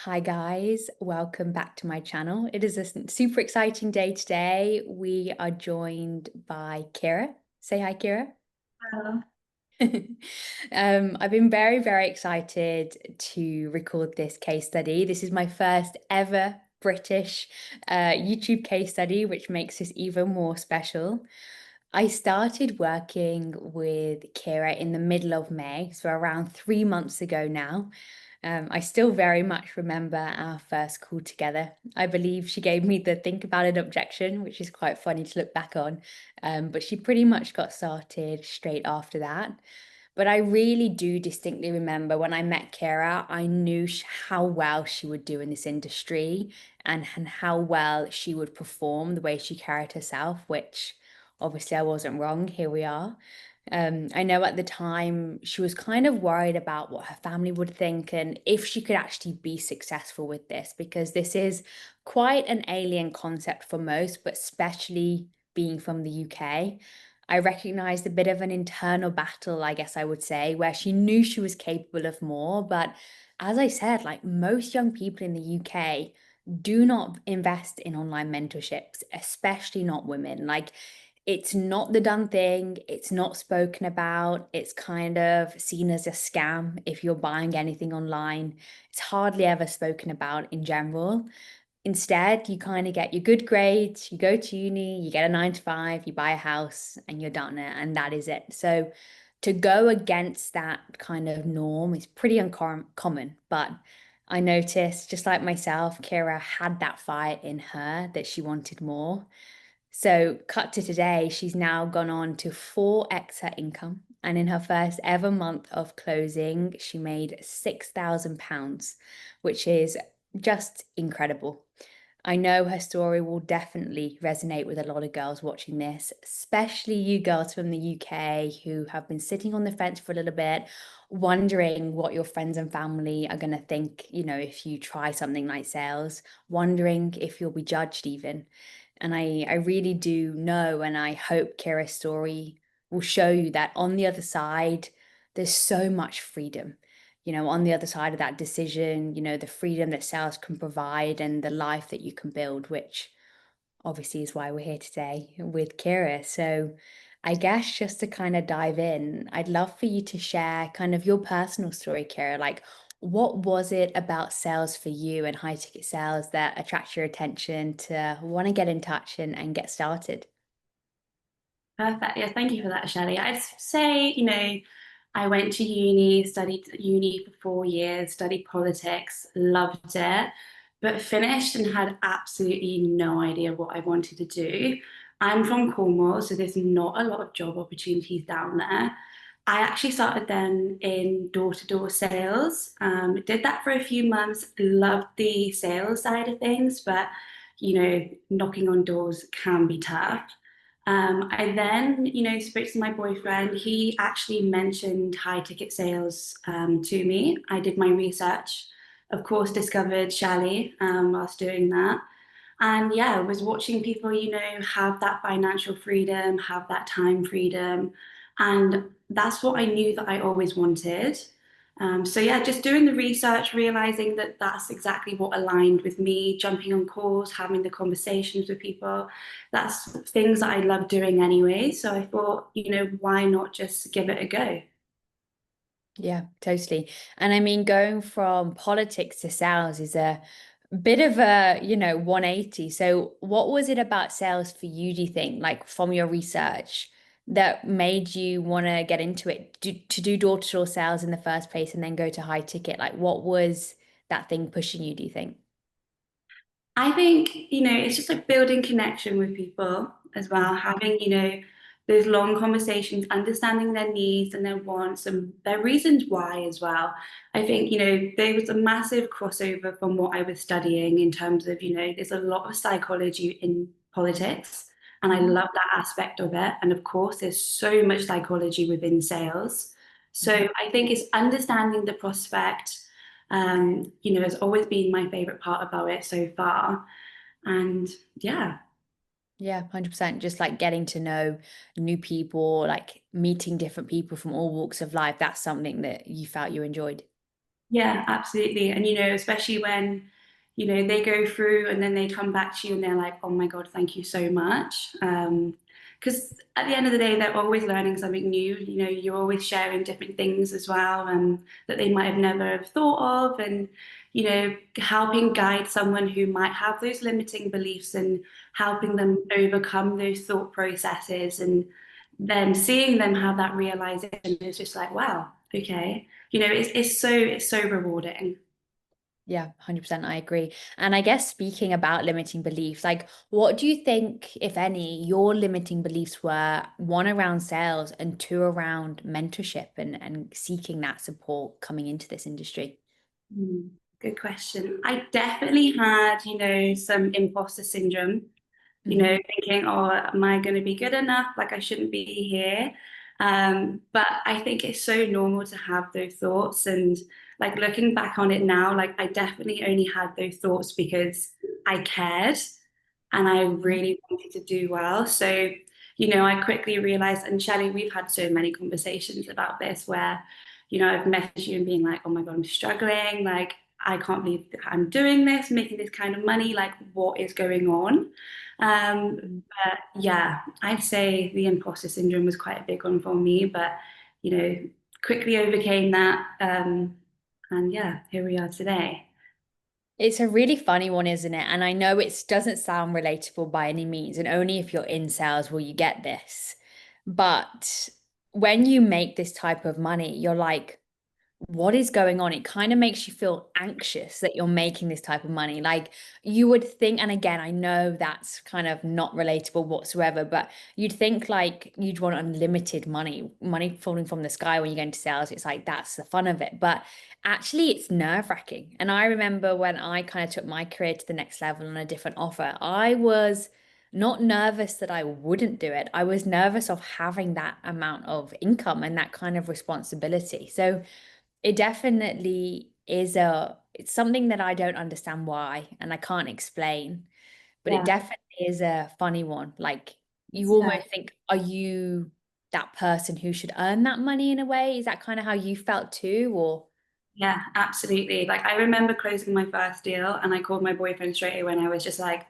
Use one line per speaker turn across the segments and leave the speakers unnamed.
Hi guys, welcome back to my channel. It is a super exciting day today. We are joined by Kira. Say hi, Kira.
Uh,
I've been very excited to record this case study. This is my first ever British YouTube case study, which makes this even more special. I started working with Kira in the middle of May, so around 3 months ago now. I still very much remember our first call together. I believe she gave me the think about it objection, which is quite funny to look back on. But she pretty much got started straight after that. But I really do distinctly remember when I met Kira, I knew how well she would do in this industry and how well she would perform the way she carried herself, which obviously I wasn't wrong. Here we are. I know at the time she was kind of worried about what her family would think and if she could actually be successful with this, because this is quite an alien concept for most, but especially being from the UK. I recognized a bit of an internal battle, I guess I would say, where she knew she was capable of more. But as I said, like most young people in the UK do not invest in online mentorships, especially not women. Like, it's not the done thing, it's not spoken about, it's kind of seen as a scam if you're buying anything online. It's hardly ever spoken about in general. Instead, you kind of get your good grades, you go to uni, you get a 9 to 5, you buy a house, and you're done it, and that is it. So to go against that kind of norm is pretty uncommon. But I noticed, just like myself, Kira had that fire in her that she wanted more. So, cut to today, she's now gone on to 4x her income. And in her first ever month of closing, she made £6,000, which is just incredible. I know her story will definitely resonate with a lot of girls watching this, especially you girls from the UK who have been sitting on the fence for a little bit, wondering what your friends and family are going to think, if you try something like sales, wondering if you'll be judged even. And I really do know, and I hope Kira's story will show you that on the other side, there's so much freedom. On the other side of that decision, the freedom that sales can provide and the life that you can build, which obviously is why we're here today with Kira. So I guess just to kind of dive in, I'd love for you to share kind of your personal story, Kira. Like, what was it about sales for you and high ticket sales that attracts your attention to want to get in touch and get started?
Perfect. Yeah, thank you for that, Shelley. I'd say, I went to uni, studied at uni for 4 years, studied politics, loved it, but finished and had absolutely no idea what I wanted to do. I'm from Cornwall, so there's not a lot of job opportunities down there. I actually started then in door-to-door sales. Did that for a few months, loved the sales side of things, but knocking on doors can be tough. I then, spoke to my boyfriend. He actually mentioned high ticket sales to me. I did my research, of course, discovered Shally whilst doing that. And yeah, I was watching people, have that financial freedom, have that time freedom. And that's what I knew that I always wanted. So yeah, just doing the research, realizing that that's exactly what aligned with me, jumping on calls, having the conversations with people. That's things that I love doing anyway. So I thought, why not just give it a go?
Yeah, totally. And I mean, going from politics to sales is a bit of a, 180. So what was it about sales for you, do you think, like from your research that made you want to get into it, to do door-to-door sales in the first place and then go to high ticket? Like what was that thing pushing you, do you think?
I think, it's just like building connection with people as well, having, those long conversations, understanding their needs and their wants and their reasons why as well. I think, there was a massive crossover from what I was studying in terms of, there's a lot of psychology in politics, and I
Mhm.
love that aspect of it. And of course, there's so much psychology within sales. So
Mhm.
I think it's understanding the prospect has always been my favorite part about it so far. And yeah,
Yeah, 100%. Just like getting to know new people, like meeting different people from all walks of life. That's something that you felt you enjoyed.
Yeah, absolutely. And especially when, they go through and then they come back to you and they're like, oh my God, thank you so much. Because at the end of the day, they're always learning something new. You're always sharing different things as well, that they might have never have thought of. And, helping guide someone who might have those limiting beliefs and helping them overcome those thought processes and then seeing them have that realization is just like, wow, okay. It's so rewarding.
Yeah, 100% I agree. And I guess speaking about limiting beliefs, like what do you think, if any, your limiting beliefs were, one around sales and two around mentorship and seeking that support coming into this industry?
Hmm, good question. I definitely had, some imposter syndrome,
Hmm.
thinking, oh, am I going to be good enough? Like I shouldn't be here. But I think it's so normal to have those thoughts. And like looking back on it now, like I definitely only had those thoughts because I cared and I really wanted to do well. So, I quickly realized, and Shelley, we've had so many conversations about this where, I've messaged you and being like, oh my God, I'm struggling. Like, I can't believe that I'm doing this, making this kind of money. Like, what is going on? But yeah, I'd say the imposter syndrome was quite a big one for me, but you know, quickly overcame that. And yeah, here we are today.
It's a really funny one, isn't it? And I know it doesn't sound relatable by any means, and only if you're in sales will you get this. But when you make this type of money, you're like, what is going on? It kind of makes you feel anxious that you're making this type of money. Like you would think, and again, I know that's kind of not relatable whatsoever, but you'd think like you'd want unlimited money, money falling from the sky when you go into sales. It's like that's the fun of it. But actually, it's nerve-wracking. And I remember when I kind of took my career to the next level on a different offer, I was not nervous that I wouldn't do it. I was nervous of having that amount of income and that kind of responsibility. So it definitely is it's something that I don't understand why and I can't explain, but it
Yeah,
definitely is a funny one. Like you
yeah,
almost think, are you that person who should earn that money in a way? Is that kind of how you felt too, or?
yeah, absolutely. Like I remember closing my first deal and I called my boyfriend straight away and I was just like,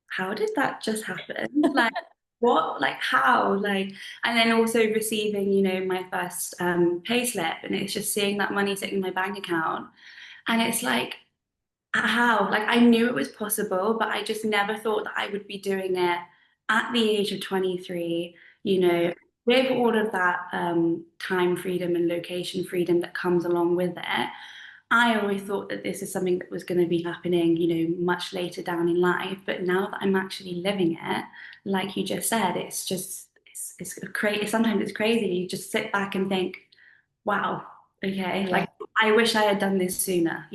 how did that just happen? Like what? Like how? Like and then also receiving, my first pay slip and it's just seeing that money sitting in my bank account. And it's like how? Like I knew it was possible, but I just never thought that I would be doing it at the age of 23, with all of that time freedom and location freedom that comes along with it. I always thought that this is something that was going to be happening, much later down in life. But now that I'm actually living it, like you just said, it's just, it's crazy. Sometimes it's crazy. You just sit back and think, wow, okay,
Yeah.
like I wish I had done this sooner.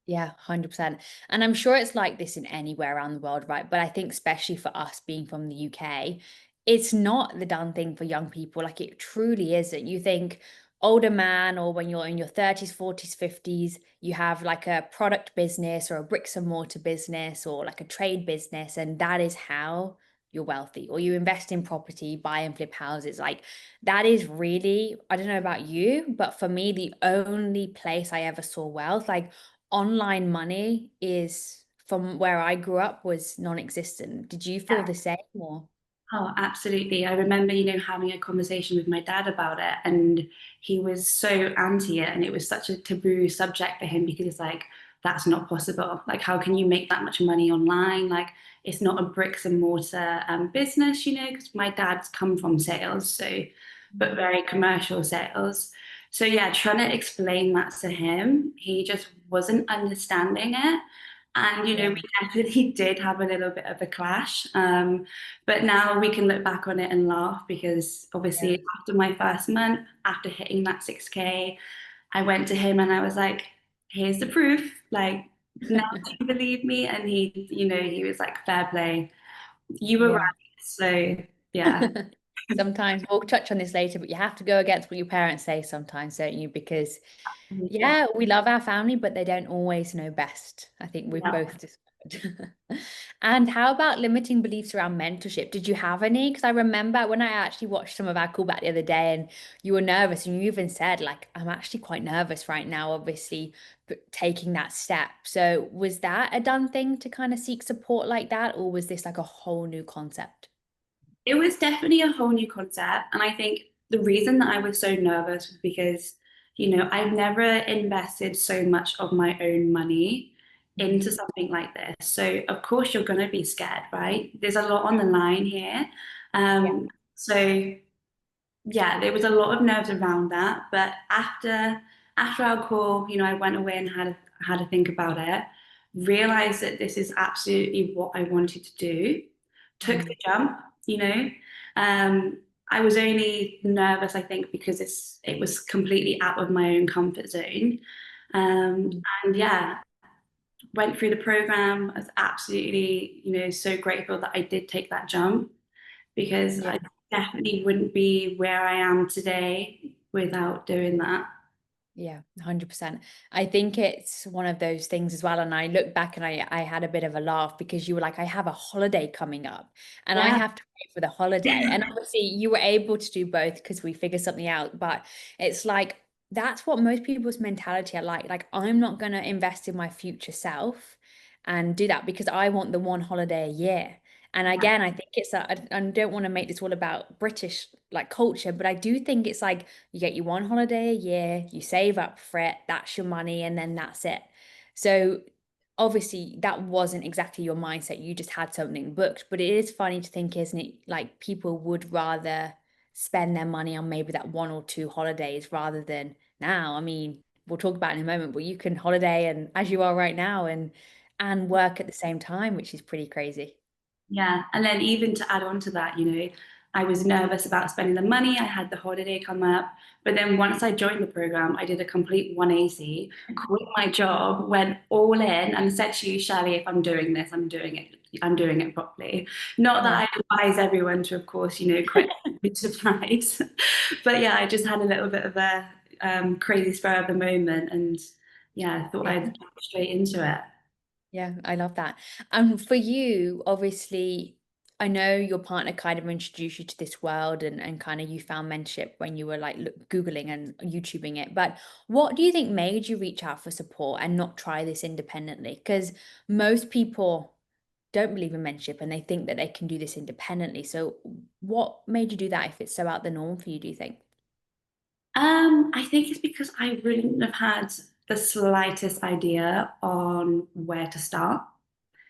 Yeah, 100%. And I'm sure it's like this in anywhere around the world, right? But I think especially for us being from the UK, it's not the done thing for young people. Like it truly isn't. You think older man or when you're in your 30s, 40s, 50s, you have like a product business or a bricks and mortar business or like a trade business, and that is how you're wealthy. Or you invest in property, buy and flip houses. Like that is really, I don't know about you, but for me, the only place I ever saw wealth, like online money is from where I grew up was non-existent. Did you feel the same or?
Oh, absolutely. I remember, having a conversation with my dad about it, and he was so anti it, and it was such a taboo subject for him because it's like, that's not possible. Like, how can you make that much money online? Like, it's not a bricks and mortar business, because my dad's come from sales, so, but very commercial sales. So, yeah, trying to explain that to him, he just wasn't understanding it. And,
Yeah.
we definitely did have a little bit of a clash. But now we can look back on it and laugh because
Yeah.
obviously after my first month, after hitting that 6K, I went to him and I was like, here's the proof. Like, now do you believe me? And he was like, fair play. You were right.
Yeah.
So yeah.
Sometimes we'll touch on this later, but you have to go against what your parents say sometimes, don't you? Because
Yeah.
yeah, we love our family, but they don't always know best. I think we've
Yeah.
both discovered. And how about limiting beliefs around mentorship? Did you have any? Because I remember when I actually watched some of our call back the other day and you were nervous and you even said, like, I'm actually quite nervous right now, obviously, but taking that step. So was that a done thing to kind of seek support like that, or was this like a whole new concept?
It was definitely a whole new concept. And I think the reason that I was so nervous was because, I've never invested so much of my own money
Mm.
into something like this. So, of course, you're going to be scared, right? There's a lot on the line here.
Yeah.
So, yeah, there was a lot of nerves around that. But after our call, I went away and had to think about it, realized that this is absolutely what I wanted to do, took the
Mm.
jump, you know. Um, I was only nervous, I think, because it was completely out of my own comfort zone.
Mm.
And yeah, went through the program. I was absolutely, so grateful that I did take that jump because
Yeah.
I definitely wouldn't be where I am today without doing that.
Yeah, 100%. I think it's one of those things as well. And I look back and I had a bit of a laugh because you were like, I have a holiday coming up and I
Yeah.
have to wait for the holiday. And obviously you were able to do both because we figured something out. But it's like, that's what most people's mentality are like. Like, I'm not going to invest in my future self and do that because I want the one holiday a year. And
Yeah.
again, I think it's, I don't want to make this all about British like culture, but I do think it's like, you get your one holiday a year, you save up for it, that's your money, and then that's it. So obviously that wasn't exactly your mindset. You just had something booked. But it is funny to think, isn't it? Like people would rather spend their money on maybe that one or two holidays rather than now. I mean, we'll talk about it in a moment, but you can holiday and as you are right now and work at the same time, which is pretty crazy.
Yeah, and then even to add on to that, I was nervous about spending the money. I had the holiday come up, but then once I joined the program, I did a complete 180, quit my job, went all in, and said to you, Shally, if I'm doing this, I'm doing it. I'm doing it properly. Not
Yeah.
that I advise everyone to, of course, quit enterprise, but yeah, I just had a little bit of a crazy spur of the moment, and yeah, I thought
Yeah.
I'd jump straight into it.
Yeah, I love that. And for you, obviously, I know your partner kind of introduced you to this world and kind of you found mentorship when you were like Googling and YouTubing it. But what do you think made you reach out for support and not try this independently? Because most people don't believe in mentorship and they think that they can do this independently. So what made you do that if it's so out the norm for you, do you think?
I think it's because I wouldn't have had the slightest idea on where to start.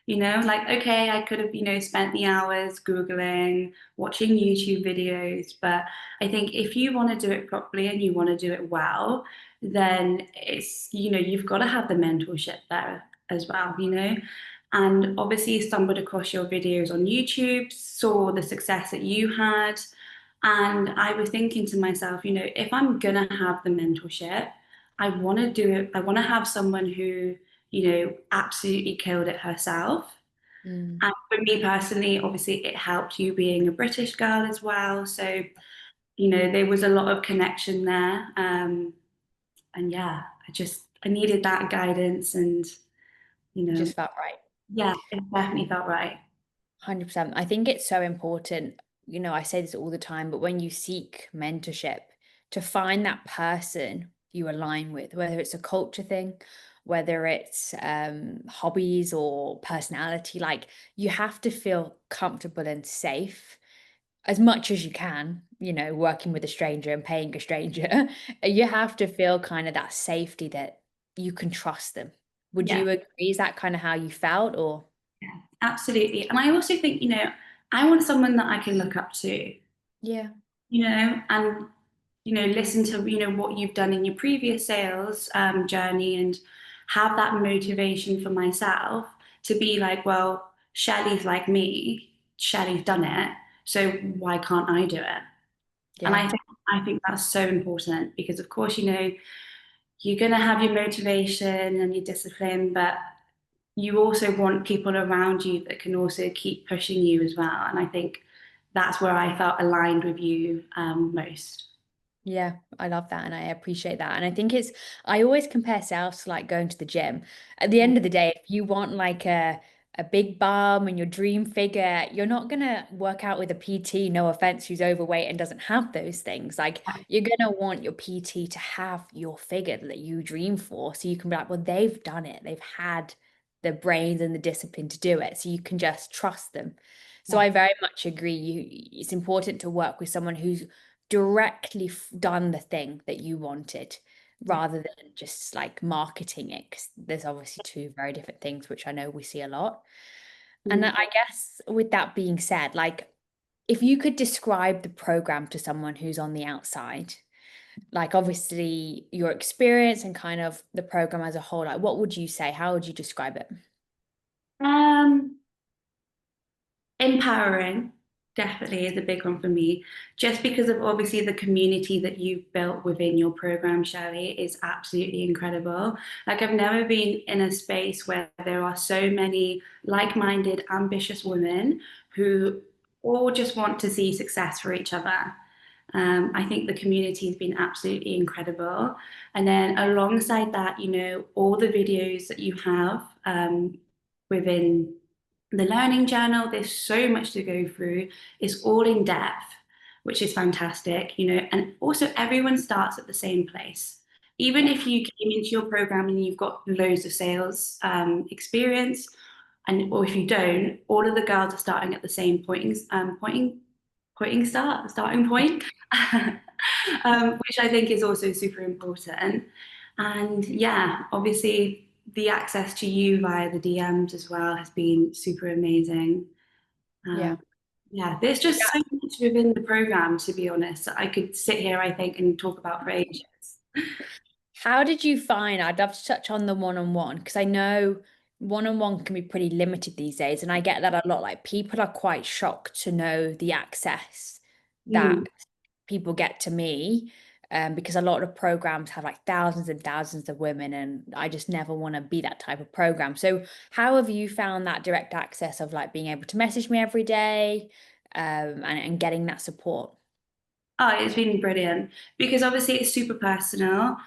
Like, okay, I could have, spent the hours Googling, watching YouTube videos, but I think if you want to do it properly and you want to do it well, then you've got to have the mentorship there as well. And obviously stumbled across your videos on YouTube, saw the success that you had, and I was thinking to myself, if I'm gonna have the mentorship, I want to do it. I want to have someone who, absolutely killed it herself.
Mm.
And for me personally, obviously, it helped you being a British girl as well. So, there was a lot of connection there. And yeah, I needed that guidance, and you
It
know,
just felt right.
yeah, it definitely felt right.
100%. I think it's so important. You know, I say this all the time, but when you seek mentorship, to find that person you align with, whether it's a culture thing, whether it's hobbies or personality, like you have to feel comfortable and safe as much as you can, you know, working with a stranger and paying a stranger. You have to feel kind of that safety that you can trust them. Would
Yeah,
you agree? Is that kind of how you felt or?
yeah, absolutely. And I also think, I want someone that I can look up to.
Yeah.
And listen to what you've done in your previous sales journey and have that motivation for myself to be like, well, Shelley's like me, Shelley's done it, so why can't I do it? And
Yeah.
I think that's so important because of course you're going to have your motivation and your discipline, but you also want people around you that can also keep pushing you as well. And I think that's where I felt aligned with you most.
Yeah, I love that and I appreciate that. And I think I always compare sales to like going to the gym. At the
Yeah,
end of the day, if you want like a big bum and your dream figure, you're not gonna work out with a PT, no offense, who's overweight and doesn't have those things. Like you're gonna want your PT to have your figure that you dream for. So you can be like, well, they've done it. They've had the brains and the discipline to do it. So you can just trust them. So
Yeah.
I very much agree. It's important to work with someone who's directly done the thing that you wanted
Yeah.
rather than just like marketing it, because there's obviously two very different things, which I know we see a lot. And
Mm.
I guess with that being said, like if you could describe the program to someone who's on the outside, like obviously your experience and kind of the program as a whole, like what would you say? How would you describe it?
Um, Empowering definitely is a big one for me, just because of obviously the community that you've built within your program, Shelley, is absolutely incredible. Like, I've never been in a space where there are so many like-minded, ambitious women who all just want to see success for each other. I think the community has been absolutely incredible. And then alongside that, all the videos that you have within the learning journal, there's so much to go through. It's all in depth, which is fantastic, and also everyone starts at the same place. Even
Yeah.
if you came into your program and you've got loads of sales experience, and or if you don't, all of the girls are starting at the same starting point, which I think is also super important. And yeah, obviously the access to you via the DMs as well has been super amazing.
Yeah.
Um, yeah, there's just so much within the program, to be honest, that I could sit here, I think, and talk about for ages.
How did you find? I'd love to touch on the one-on-one because I know one-on-one can be pretty limited these days, and I get that a lot. Like people are quite shocked to know the access
Mm.
that people get to me, because a lot of programs have like thousands and thousands of women, and I just never want to be that type of program. So, how have you found that direct access of like being able to message me every day, and getting that support?
Oh, it's been brilliant because obviously it's super personal.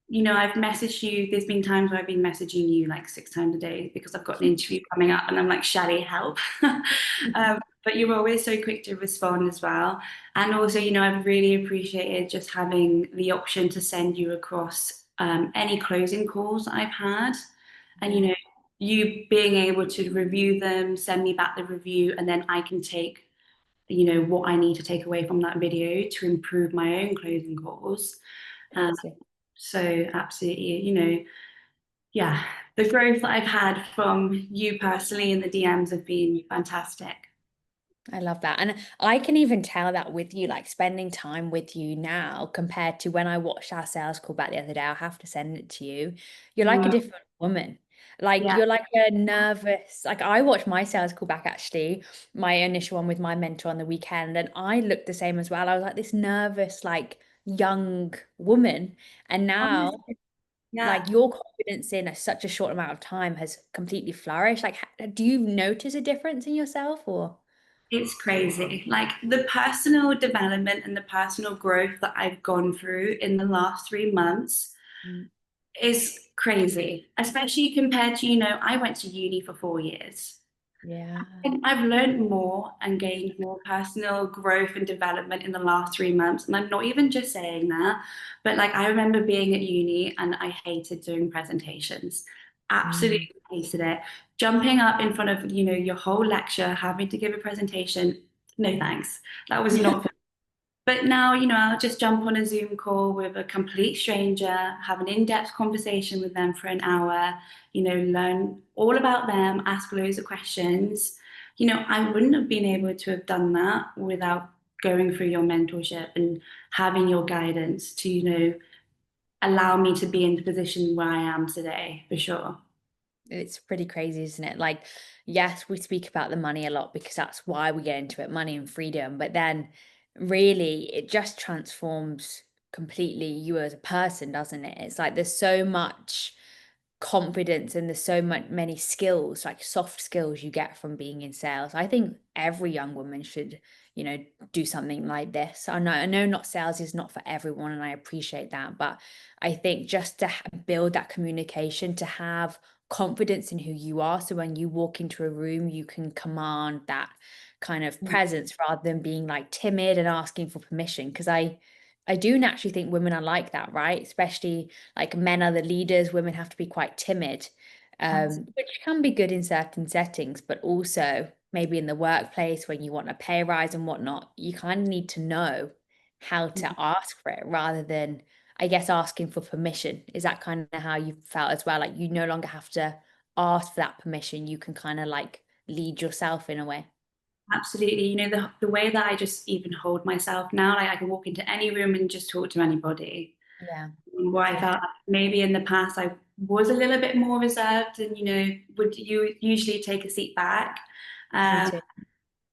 I've messaged you. There's been times where I've been messaging you like 6 times a day because I've got an interview coming up and I'm like, Shally, help. But you're always so quick to respond as well. And also, I've really appreciated just having the option to send you across any closing calls that I've had. And,
Yeah.
you being able to review them, send me back the review, and then I can take, what I need to take away from that video to improve my own closing calls. Um,
Amazing.
so absolutely, yeah, the growth that I've had from you personally in the DMs have been fantastic.
I love that. And I can even tell that with you, like spending time with you now compared to when I watched our sales call back the other day. I'll have to send it to you. You're like a
Mm,
different woman. Like
yeah,
you're like a nervous, like I watched my sales call back actually, my initial one with my mentor on the weekend, and I looked the same as well. I was like this nervous, like young woman. And now,
honestly, yeah,
like your confidence in such a short amount of time has completely flourished. Like, do you notice a difference in yourself or?
it's crazy. Like the personal development and the personal growth that I've gone through in the last 3 months
Mm.
is crazy, especially compared to, I went to uni for 4 years.
Yeah.
And I've learned more and gained more personal growth and development in the last 3 months. And I'm not even just saying that, but like I remember being at uni and I hated doing presentations.
Mm.
Absolutely hated it. Jumping up in front of, your whole lecture, having to give a presentation. No thanks. That was not. But now, I'll just jump on a Zoom call with a complete stranger, have an in-depth conversation with them for an hour, learn all about them, ask loads of questions. I wouldn't have been able to have done that without going through your mentorship and having your guidance to, allow me to be in the position where I am today, for sure.
It's pretty crazy, isn't it? Like, yes, we speak about the money a lot because that's why we get into it, money and freedom. But then really it just transforms completely you as a person, doesn't it? It's like there's so much confidence and there's so much many skills, like soft skills you get from being in sales. I think every young woman should, do something like this. I know not sales is not for everyone, and I appreciate that, but I think just to build that communication, to have confidence in who you are. So when you walk into a room, you can command that kind of presence rather than being like timid and asking for permission. Because I do naturally think women are like that, right? Especially like men are the leaders, women have to be quite timid, which can be good in certain settings, but also maybe in the workplace when you want a pay rise and whatnot, you kind of need to know how to ask for it rather than, I guess, asking for permission. Is that kind of how you felt as well? Like you no longer have to ask for that permission. You can kind of like lead yourself in a way.
Absolutely. You know, the way that I just even hold myself now, like I can walk into any room and just talk to anybody.
Yeah,
Where I felt
definitely.
like maybe in the past I was a little bit more reserved and, would you usually take a seat back.
Me
Um,
too.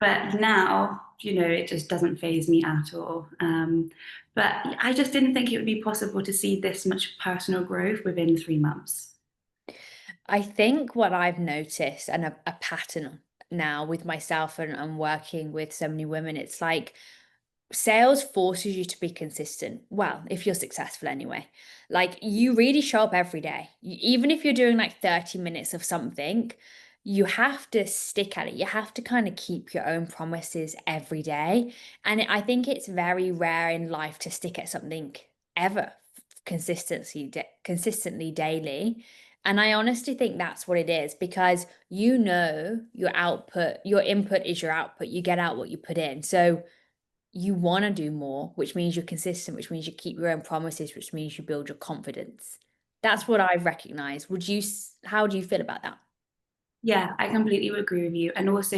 but now, it just doesn't faze me at all. But I just didn't think it would be possible to see this much personal growth within 3 months.
I think what I've noticed and a pattern now with myself and working with so many women, it's like sales forces you to be consistent. Well, if you're successful anyway. Like you really show up every day. Even if you're doing like 30 minutes of something, you have to stick at it. You have to kind of keep your own promises every day. And I think it's very rare in life to stick at something ever consistently daily. And I honestly think that's what it is because your input is your output. You get out what you put in. So you want to do more, which means you're consistent, which means you keep your own promises, which means you build your confidence. That's what I've recognized. How do you feel about that?
Yeah, I completely agree with you. And also,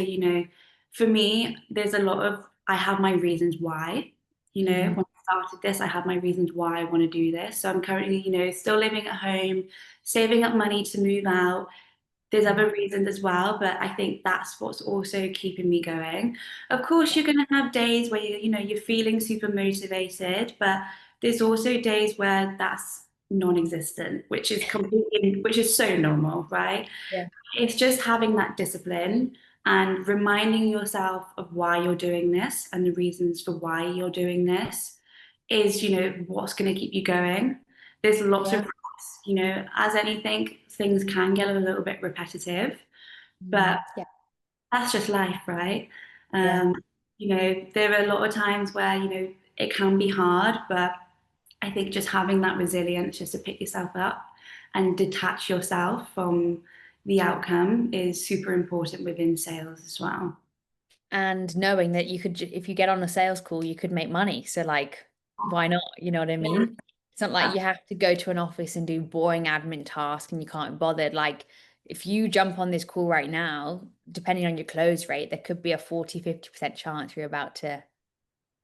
for me, I have my reasons why.
Hmm.
When I started this, I had my reasons why I want to do this. So I'm currently, still living at home, saving up money to move out. There's
Hmm.
other reasons as well, but I think that's what's also keeping me going. Of course, you're going to have days where you're feeling super motivated, but there's also days where that's non-existent, which is so normal, right?
Yeah.
It's just having that discipline and reminding yourself of why you're doing this and the reasons for why you're doing this is, what's going to keep you going. There's lots of
Yeah.
reps, as anything, things can get a little bit repetitive, but
Yeah.
that's just life, right?
Yeah.
Um, there are a lot of times where, it can be hard, but I think just having that resilience just to pick yourself up and detach yourself from the outcome is super important within sales as well.
And knowing that if you get on a sales call, you could make money. So like, why not? You know what I
Yeah,
mean? It's not like you have to go to an office and do boring admin tasks and you can't be bothered. Like if you jump on this call right now, depending on your close rate, there could be a 40-50% chance you're about to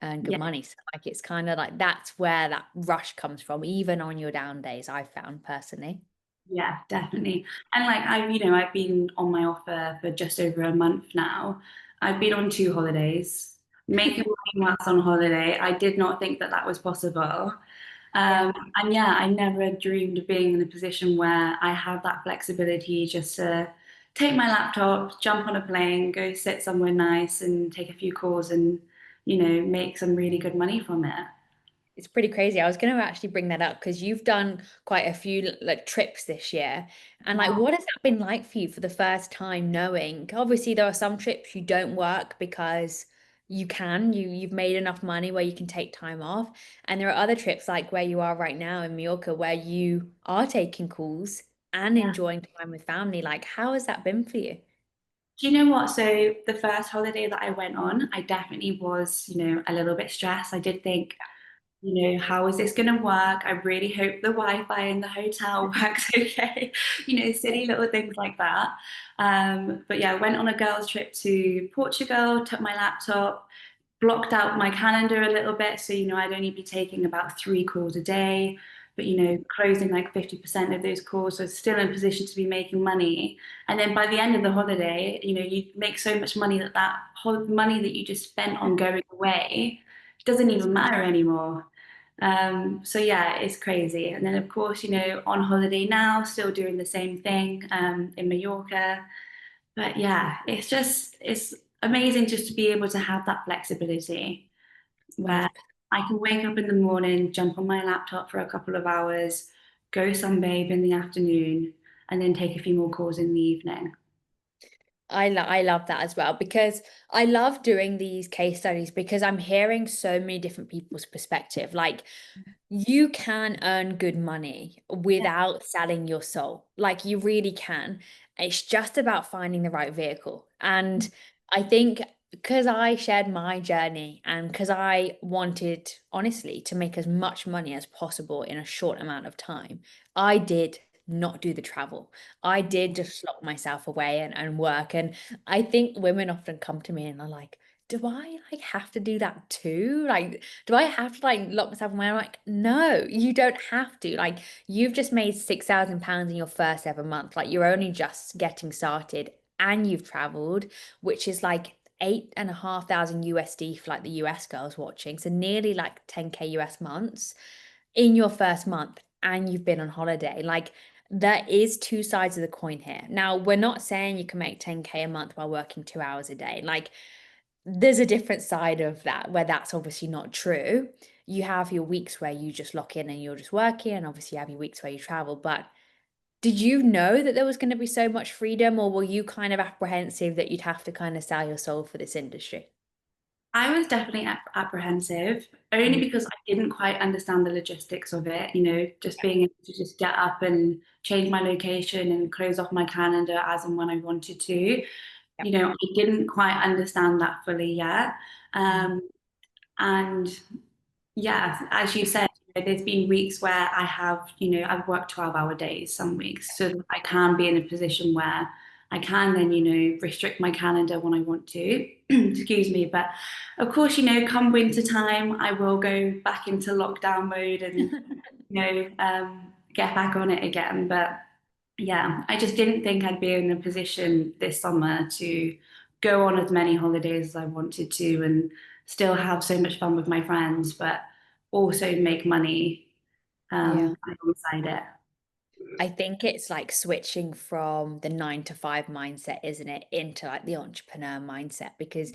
earn good
yeah,
money. So like it's kind of like that's where that rush comes from, even on your down days, I've found personally.
yeah, definitely. And like I've been on my offer for just over a month now. I've been on 2 holidays, making money whilst on holiday. I did not think that that was possible.
Yeah.
And yeah, I never dreamed of being in a position where I have that flexibility just to take my laptop, jump on a plane, go sit somewhere nice and take a few calls and, make some really good money from it.
It's pretty crazy. I was going to actually bring that up because you've done quite a few like trips this year. And like, what has that been like for you for the first time knowing? Obviously, there are some trips you don't work because you've made enough money where you can take time off. And there are other trips like where you are right now in Mallorca where you are taking calls and
Yeah.
enjoying time with family. Like, how has that been for you?
Do you know what? So the first holiday that I went on, I definitely was, a little bit stressed. I did think, how is this going to work? I really hope the Wi-Fi in the hotel works okay. Silly little things like that. But yeah, I went on a girls' trip to Portugal, took my laptop, blocked out my calendar a little bit. So, I'd only be taking about 3 calls a day, but, closing like 50% of those calls. So still in a position to be making money. And then by the end of the holiday, you make so much money that that whole money that you just spent on going away doesn't even matter anymore. So yeah, it's crazy. And then of course, on holiday now, still doing the same thing, in Mallorca. But yeah, it's amazing just to be able to have that flexibility where
100%.
I can wake up in the morning, jump on my laptop for a couple of hours, go sunbathe in the afternoon, and then take a few more calls in the evening.
I love that as well because I love doing these case studies because I'm hearing so many different people's perspective. Like you can earn good money
Yeah.
without selling your soul. Like you really can. It's just about finding the right vehicle. And I think because I shared my journey and because I wanted, honestly, to make as much money as possible in a short amount of time, I did not do the travel. I did just lock myself away and work. And I think women often come to me and are like, do I like have to do that too? Like, do I have to like lock myself away? I'm like, no, you don't have to. Like, you've just made £6,000 in your first ever month. Like, you're only just getting started and you've traveled, which is like 8,500 USD for like the US girls watching. So nearly like 10K US months in your first month, and you've been on holiday. Like, there is two sides of the coin here. Now, we're not saying you can make 10K a month while working 2 hours a day. Like, there's a different side of that where that's obviously not true. You have your weeks where you just lock in and you're just working, and obviously you have your weeks where you travel. But did you know that there was going to be so much freedom, or were you kind of apprehensive that you'd have to kind of sell your soul for this industry?
I was definitely apprehensive, only
Mm.
because I didn't quite understand the logistics of it, you know, just being able to just get up and change my location and close off my calendar as and when I wanted to.
Yeah.
You know, I didn't quite understand that fully yet.
Mm.
Um, and yeah, as you said, you know, there's been weeks where I have, you know, I've worked 12-hour days some weeks, so that I can be in a position where I can then, you know, restrict my calendar when I want to. Excuse me. But of course, you know, come winter time, I will go back into lockdown mode and, you know, get back on it again. But yeah, I just didn't think I'd be in a position this summer to go on as many holidays as I wanted to and still have so much fun with my friends, but also make money
Yeah.
alongside it.
I think it's like switching from the 9 to 5 mindset, isn't it, into like the entrepreneur mindset because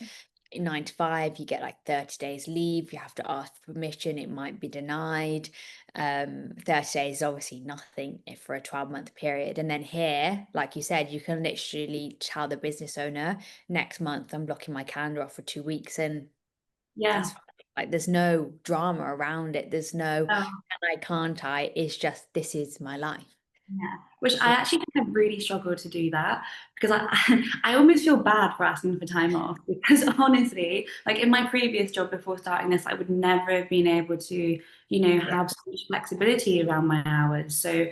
in 9 to 5, you get like 30 days leave, you have to ask for permission, it might be denied. 30 days is obviously nothing for a 12-month period. And then here, like you said, you can literally tell the business owner, next month I'm blocking my calendar off for 2 weeks, and
Yeah.
that's fine. Like there's no drama around it. There's no
Um,
can I, can't I. It's just this is my life.
Yeah, which I
Yeah.
actually think I've really struggled to do that because I almost feel bad for asking for time off because honestly, like in my previous job before starting this, I would never have been able to, you know,
Yeah.
have so much flexibility around my hours. So,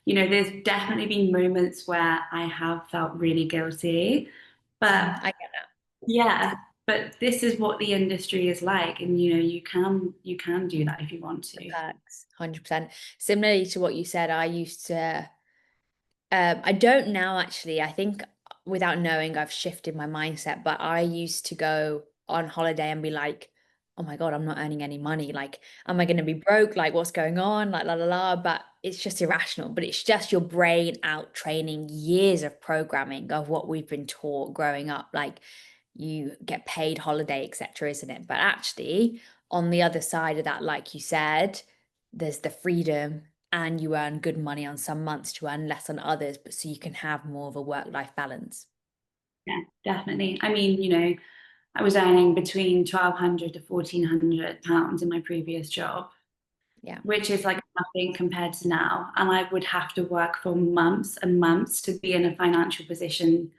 you know, there's definitely been moments where I have felt really guilty, but
I get that.
yeah, but this is what the industry is like, and you know, you can do that if you want
The
to.
perks, 100%. Similarly to what you said, I used to I don't now actually. I think without knowing, I've shifted my mindset, but I used to go on holiday and be like, oh my God, I'm not earning any money. Like, am I going to be broke? Like, what's going on? Like, la la la. But it's just irrational. But it's just your brain out training years of programming of what we've been taught growing up. Like, you get paid holiday, etc., isn't it? But actually, on the other side of that, like you said, there's the freedom and you earn good money on some months to earn less on others, but so you can have more of a work-life balance.
Yeah, definitely. I mean, you know, I was earning between 1,200 to 1,400 pounds in my previous job,
Yeah,
which is like nothing compared to now. And I would have to work for months and months to be in a financial position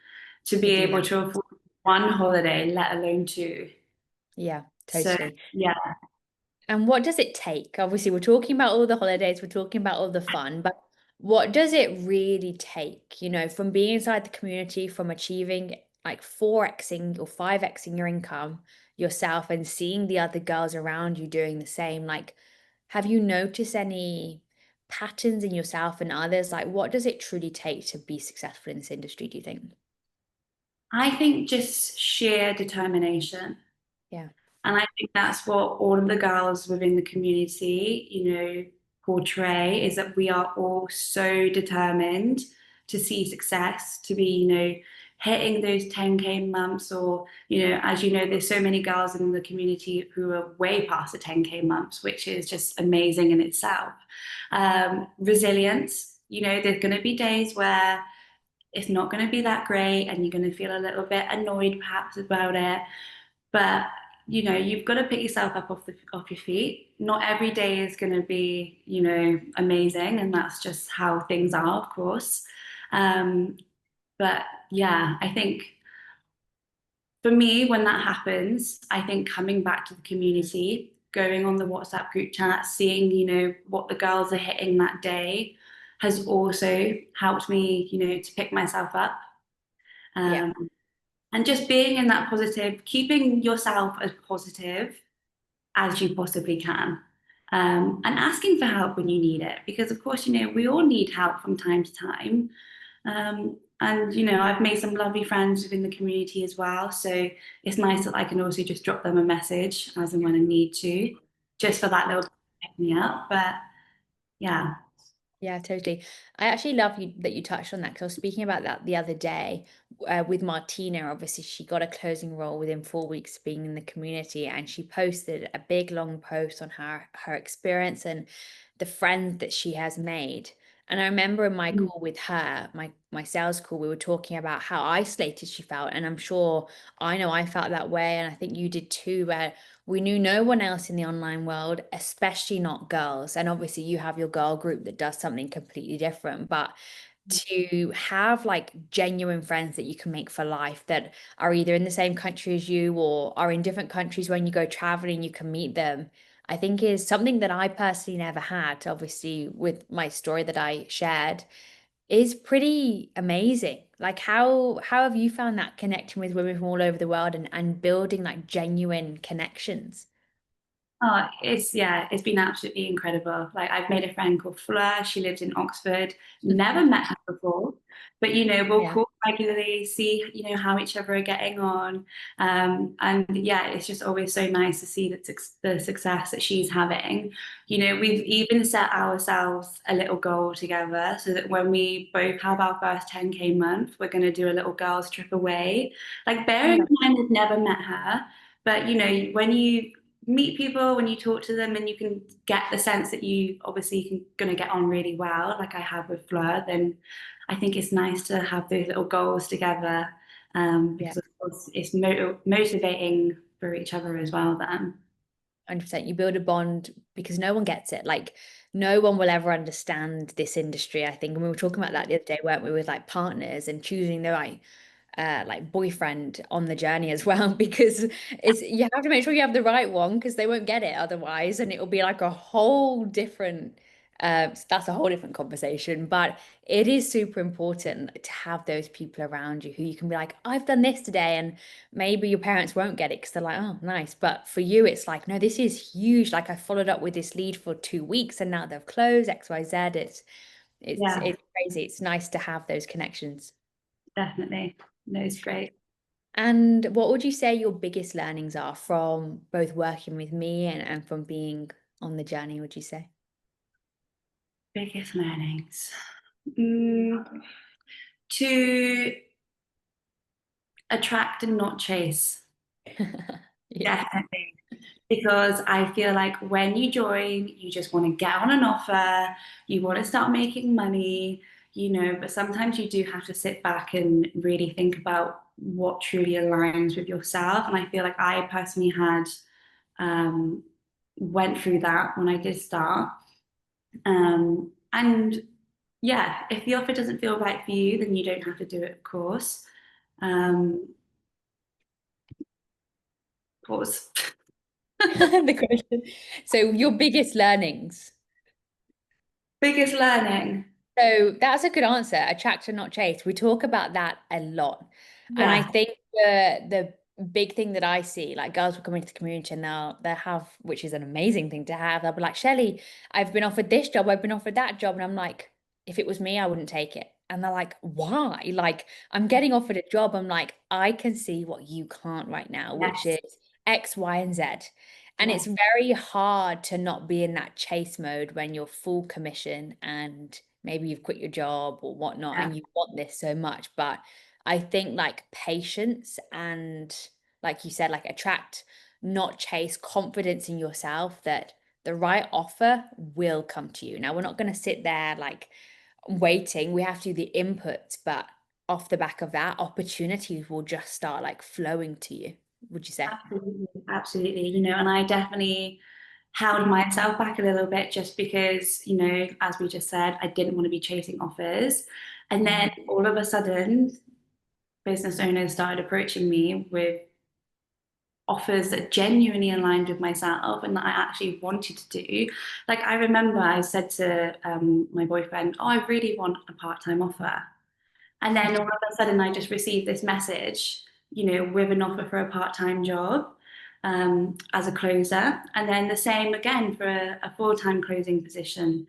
to
to
be
do
able
that.
to afford one holiday, let alone two.
Yeah,
So,
totally.
yeah,
And what does it take? Obviously, we're talking about all the holidays, we're talking about all the fun, but what does it really take, from being inside the community, from achieving like 4xing or 5xing your income yourself and seeing the other girls around you doing the same? Like, have you noticed any patterns in yourself and others? Like, what does it truly take to be successful in this industry, do you think?
I think just sheer determination.
Yeah.
And I think that's what all of the girls within the community, you know, portray is that we are all so determined to see success, to be, you know, hitting those 10K months, or, you know, as you know, there's so many girls in the community who are way past the 10K months, which is just amazing in itself. Resilience. There's going to be days where it's not going to be that great and you're going to feel a little bit annoyed perhaps about it. But you've got to pick yourself up off your feet. Not every day is going to be, amazing, and that's just how things are, of course. Um, but yeah, I think for me, when that happens, I think coming back to the community, going on the WhatsApp group chat, seeing, what the girls are hitting that day has also helped me, to pick myself up.
Yeah.
Um, and just being in that positive, keeping yourself as positive as you possibly can. And asking for help when you need it, because of course, we all need help from time to time. And I've made some lovely friends within the community as well. So it's nice that I can also just drop them a message as and when I need to, just for that little pick me up. But yeah.
Yeah, totally. I actually love that you touched on that because I was speaking about that the other day with Martina. Obviously, she got a closing role within 4 weeks of being in the community, and she posted a big long post on her experience and the friends that she has made. And I remember in my call with her, my sales call, we were talking about how isolated she felt, and I'm sure I know I felt that way, and I think you did too, where we knew no one else in the online world, especially not girls. And obviously, you have your girl group that does something completely different. But to have like genuine friends that you can make for life that are either in the same country as you or are in different countries when you go traveling, you can meet them, I think is something that I personally never had. Obviously, with my story that I shared, is pretty amazing. Like how have you found that connecting with women from all over the world and building like genuine connections?
Oh, it's been absolutely incredible. Like I've made a friend called Fleur. She lives in Oxford. Never met her before, but we'll
Yeah.
call regularly, see how each other are getting on. And yeah, it's just always so nice to see the success that she's having. We've even set ourselves a little goal together so that when we both have our first 10K month, we're going to do a little girls trip away. Like
I
bearing
love
in mind I've never met her, but when you meet people, when you talk to them, and you can get the sense that you obviously going to get on really well, like I have with Fleur, then I think it's nice to have those little goals together,
yeah,
because of course it's motivating for each other as well then.
100%. You build a bond because no one gets it. Like no one will ever understand this industry, I think. And we were talking about that the other day, weren't we, with like partners and choosing the right like boyfriend on the journey as well because it's you have to make sure you have the right one because they won't get it otherwise and it'll be like a whole different that's a whole different conversation, but it is super important to have those people around you who you can be like, I've done this today, and maybe your parents won't get it because they're like, oh nice, but for you it's like, no, this is huge. Like I followed up with this lead for 2 weeks and now they've closed XYZ. It's
Yeah,
crazy. It's nice to have those connections.
definitely. No, it's great.
And what would you say your biggest learnings are from both working with me and from being on the journey, would you say?
Biggest learnings. To attract and not chase.
Yeah.
Definitely. Because I feel like when you join, you just want to get on an offer, you want to start making money, but sometimes you do have to sit back and really think about what truly aligns with yourself. And I feel like I personally um, went through that when I did start. And yeah, if the offer doesn't feel right for you, then you don't have to do it, of course. Um, what was
The question. So your biggest learnings.
biggest learning?
So that's a good answer. Attract and not chase. We talk about that a lot. And I
Yeah,
think the big thing that I see, like girls will come into the community and they'll have, which is an amazing thing to have. They'll be like, Shelley, I've been offered this job, I've been offered that job. And I'm like, if it was me, I wouldn't take it. And they're like, why? Like, I'm getting offered a job. I'm like, I can see what you can't right now, which
yes,
is X, Y, and Z. And
yes,
it's very hard to not be in that chase mode when you're full commission and maybe you've quit your job or whatnot
yeah,
and you want this so much. But I think like patience and, like you said, like attract, not chase, confidence in yourself that the right offer will come to you. Now, we're not going to sit there like waiting. We have to do the inputs, but off the back of that, opportunities will just start like flowing to you, would you say?
Absolutely, absolutely. And I definitely held myself back a little bit just because, as we just said, I didn't want to be chasing offers. And then
Mhm.
all of a sudden, business owners started approaching me with offers that genuinely aligned with myself and that I actually wanted to do. Like I remember I said to my boyfriend, "Oh, I really want a part-time offer." And then all of a sudden, I just received this message, with an offer for a part-time job as a closer. And then the same again for a full-time closing position,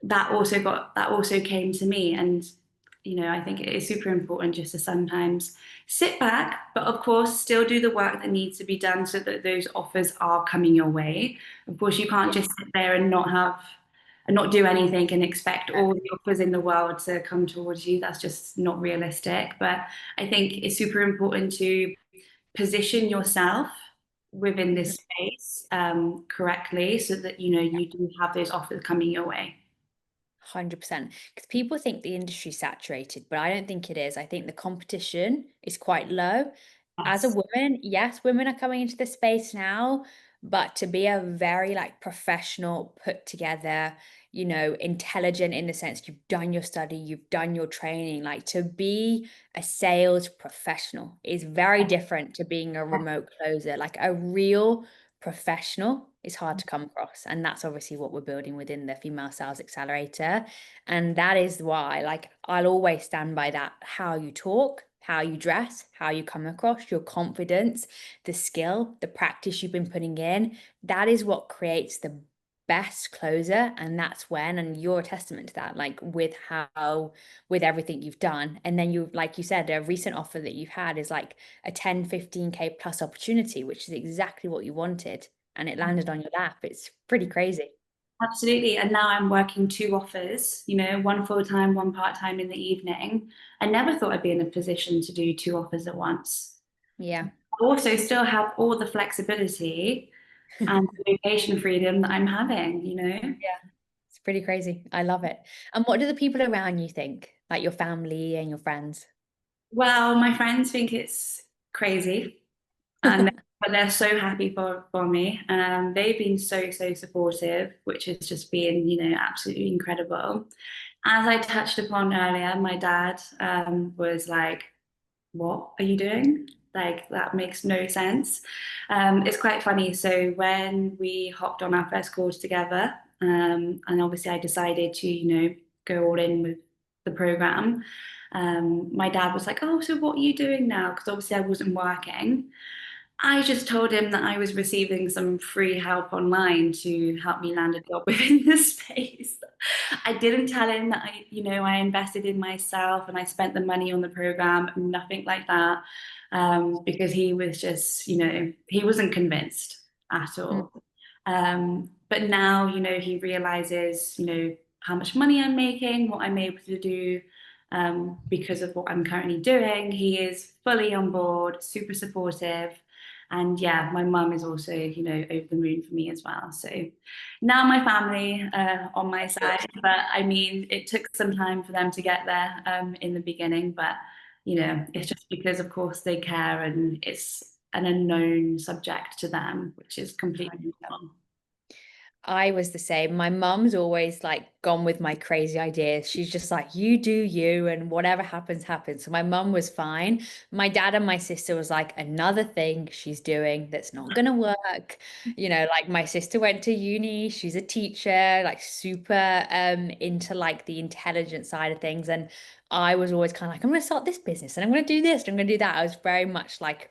that also came to me. And, I think it is super important just to sometimes sit back, but of course, still do the work that needs to be done so that those offers are coming your way. Of course, you can't
Yeah.
just sit there and not do anything and expect all the offers in the world to come towards you. That's just not realistic. But I think it's super important to position yourself within this space correctly so that you do have those offers coming your way.
100%. Because people think the industry's saturated, but I don't think it is. I think the competition is quite low. As a
Yes.
woman, yes, women are coming into the space now, but to be a very like professional, put together, intelligent in the sense you've done your study, you've done your training, like to be a sales professional is very different to being a remote closer. Like a real professional is hard to come across. And that's obviously what we're building within the Female Sales Accelerator. And that is why, like, I'll always stand by that. How you talk, how you dress, how you come across, your confidence, the skill, the practice you've been putting in, that is what creates the best closer. And that's when, and you're a testament to that, like with everything you've done. And then like you said, a recent offer that you've had is like a 10, 15K plus opportunity, which is exactly what you wanted. And it landed on your lap. It's pretty crazy.
Absolutely. And now I'm working two offers, one full time, one part time in the evening. I never thought I'd be in a position to do two offers at once.
Yeah.
I also still have all the flexibility and the location freedom that I'm having.
Yeah. It's pretty crazy. I love it. And what do the people around you think? Like your family and your friends?
Well, my friends think it's crazy, and but they're so happy for me. They've been so supportive, which has just been absolutely incredible. As I touched upon earlier, my dad was like, "What are you doing? Like that makes no sense." It's quite funny. So when we hopped on our first course together, and obviously I decided to go all in with the program. My dad was like, "Oh, so what are you doing now?" Because obviously I wasn't working. I just told him that I was receiving some free help online to help me land a job within the space. I didn't tell him that I invested in myself and I spent the money on the program, nothing like that, because he was just, he wasn't convinced at
Mm.
all. But now, he realizes, how much money I'm making, what I'm able to do, because of what I'm currently doing. He is fully on board, super supportive. And yeah, my mum is also, over the moon for me as well. So now my family on my
That's
side,
good.
but I mean, it took some time for them to get there in the beginning, but it's just because, of course, they care and it's an unknown subject to them, which is completely normal.
I was the same. My mum's always like gone with my crazy ideas. She's just like, you do you, and whatever happens, happens. So my mum was fine. My dad and my sister was like, another thing she's doing that's not gonna work. Like my sister went to uni, she's a teacher, like super into like the intelligent side of things. And I was always kind of like, I'm gonna start this business and I'm gonna do this, and I'm gonna do that. I was very much like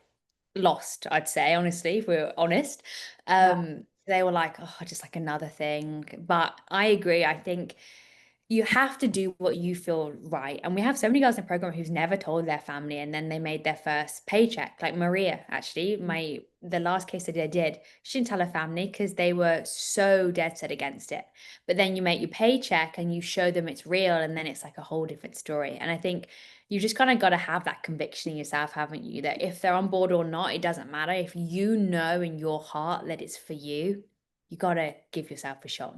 lost, I'd say, honestly, if we're honest.
Yeah.
They were like, oh, just like another thing. But I agree. I think you have to do what you feel right. And we have so many girls in the program who's never told their family and then they made their first paycheck. Like Maria, actually, the last case study I did, she didn't tell her family because they were so dead set against it. But then you make your paycheck and you show them it's real, and then it's like a whole different story. And I think you just kind of got to have that conviction in yourself, haven't you? That if they're on board or not, it doesn't matter. If you know in your heart that it's for you, you got to give yourself a shot.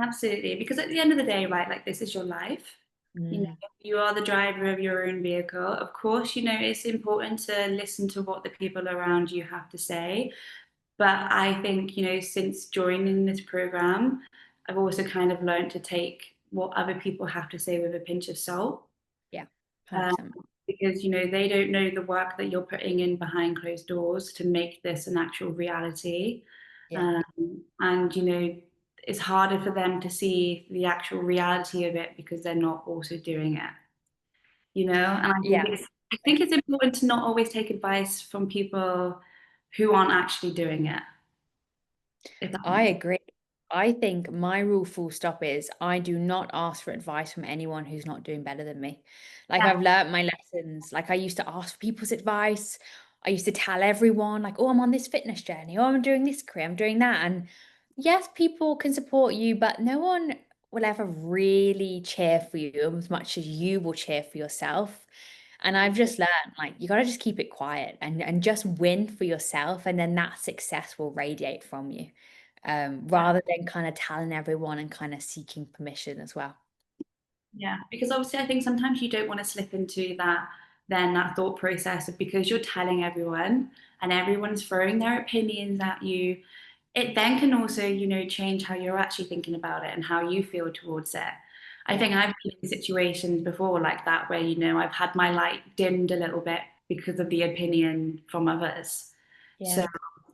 Absolutely. Because at the end of the day, right, like this is your life. You know,
Mm,
you are the driver of your own vehicle. Of course, it's important to listen to what the people around you have to say. But I think, since joining this program, I've also kind of learned to take what other people have to say with a pinch of salt.
yeah,
Um,
100%.
because, they don't know the work that you're putting in behind closed doors to make this an actual reality.
Yeah.
Um, and, it's harder for them to see the actual reality of it because they're not also doing it, And
Yeah.
I think it's important to not always take advice from people who aren't actually doing it, if that
I
makes
agree. I think my rule full stop is I do not ask for advice from anyone who's not doing better than me. Like
sense.
I've learnt my lessons. Like I used to ask for people's advice. I used to tell everyone like, oh, I'm on this fitness journey. Oh, I'm doing this career. I'm doing that. And yes, people can support you, but no one will ever really cheer for you as much as you will cheer for yourself. And I've just learned like you gotta just keep it quiet and just win for yourself, and then that success will radiate from you, rather than kind of telling everyone and kind of seeking permission as well.
Yeah, because obviously I think sometimes you don't want to slip into that thought process of because you're telling everyone and everyone's throwing their opinions at you, it then can also, change how you're actually thinking about it and how you feel towards it. I
Yeah,
think I've been in situations before like that where, I've had my light dimmed a little bit because of the opinion from others. So
yeah,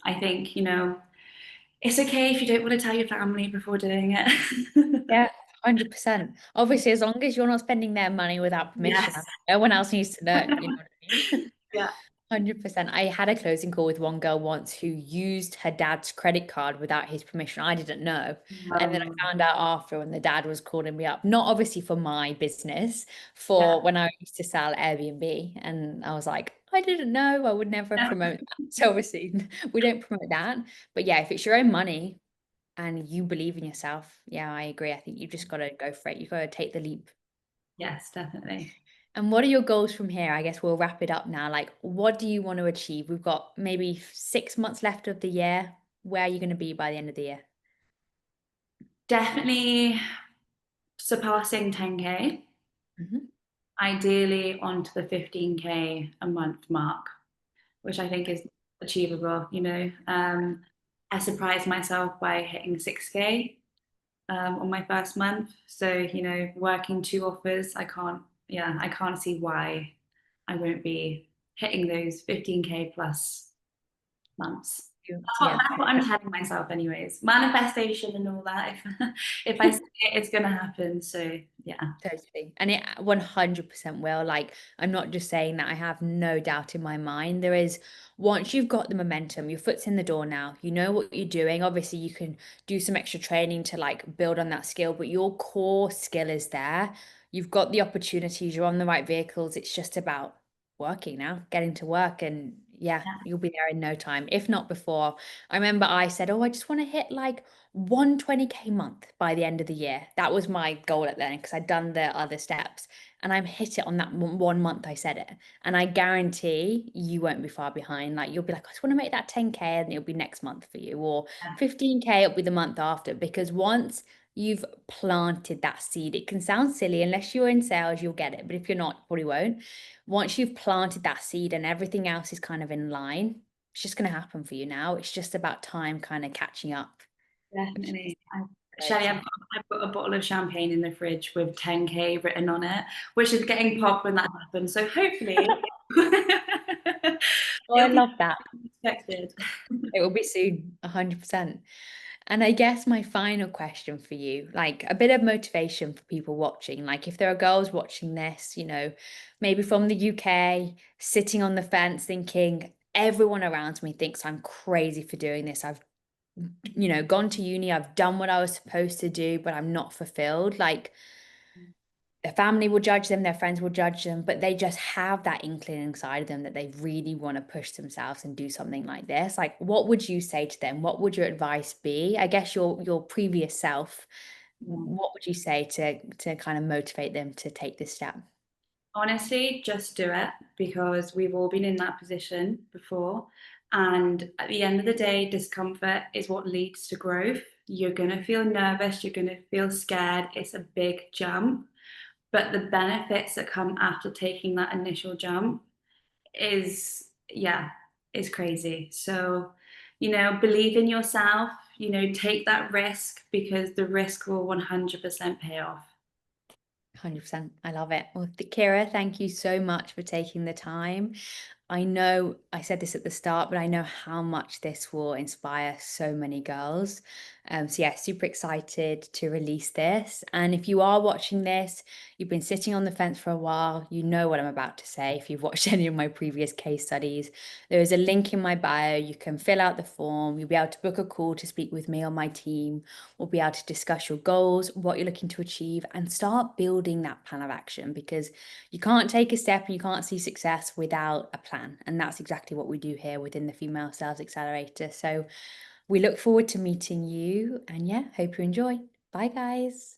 I think, it's okay if you don't want to tell your family before doing it.
yeah, 100%. Obviously, as long as you're not spending their money without permission,
Yes.
no one else needs to know. You know what I mean?
Yeah.
100%. I had a closing call with one girl once who used her dad's credit card without his permission. I didn't know. And then I
Um,
found out after when the dad was calling me up, not obviously for my business,
yeah.
for when I used to sell Airbnb. And I was like, I didn't know. I would never
Yeah.
promote that. So obviously, we don't promote that. But yeah, if it's your own money and you believe in yourself, yeah, I agree. I think you just got to go for it. You got to take the leap.
Yes, definitely.
And what are your goals from here? I guess we'll wrap it up now. Like, what do you want to achieve? We've got maybe 6 months left of the year. Where are you going to be by the end of the year?
Definitely surpassing 10K,
Hmm.
ideally onto the 15K a month mark, which I think is achievable, I surprised myself by hitting 6K on my first month. So, working two offers, I can't see why I won't be hitting those 15K plus months.
Yeah.
That's what I'm telling myself, anyways. Manifestation and all that. If I say it, it's gonna happen. So yeah,
Totally. And it 100% will. Like, I'm not just saying that, I have no doubt in my mind. There is, once you've got the momentum, your foot's in the door now, you know what you're doing. Obviously, you can do some extra training to like build on that skill, but your core skill is there. You've got the opportunities, you're on the right vehicles. It's just about working now, getting to work. And yeah,
yeah,
you'll be there in no time, if not before. I remember I said, oh, I just want to hit like 120K month by the end of the year. That was my goal at then because I'd done the other steps and I'm hit it on that 1 month I said it. And I guarantee you won't be far behind. Like you'll be like, I just want to make that 10K and it'll be next month for you, or 15K it'll be the month after. Because once you've planted that seed, it can sound silly unless you're in sales, you'll get it. But if you're not, you probably won't. Once you've planted that seed and everything else is kind of in line, it's just going to happen for you now. It's just about time kind of catching up, which is
definitely.
so
Shelley,
exciting.
I've got a bottle of champagne in the fridge with 10K written on it, which is getting popped when that happens. So hopefully,
Oh, I
it'll be
love that.
expected.
It will be soon, 100%. And I guess my final question for you, like a bit of motivation for people watching, like if there are girls watching this, maybe from the UK, sitting on the fence thinking, everyone around me thinks I'm crazy for doing this. I've, gone to uni, I've done what I was supposed to do, but I'm not fulfilled. Like, their family will judge them, their friends will judge them, but they just have that inkling inside of them that they really want to push themselves and do something like this. Like, what would you say to them? What would your advice be? I guess your previous self, what would you say to kind of motivate them to take this step?
Honestly, just do it because we've all been in that position before. And at the end of the day, discomfort is what leads to growth. You're going to feel nervous, you're going to feel scared. It's a big jump, but the benefits that come after taking that initial jump is, yeah, is crazy. So, believe in yourself, take that risk because the risk will 100% pay off.
100%. I love it. Well, Kira, thank you so much for taking the time. I know I said this at the start, but I know how much this will inspire so many girls. So yeah, super excited to release this. And if you are watching this, you've been sitting on the fence for a while, you know what I'm about to say. If you've watched any of my previous case studies, there is a link in my bio. You can fill out the form. You'll be able to book a call to speak with me or my team. We'll be able to discuss your goals, what you're looking to achieve, and start building that plan of action because you can't take a step and you can't see success without a plan. And that's exactly what we do here within the Female Sales Accelerator. So we look forward to meeting you and yeah, hope you enjoy. Bye, guys.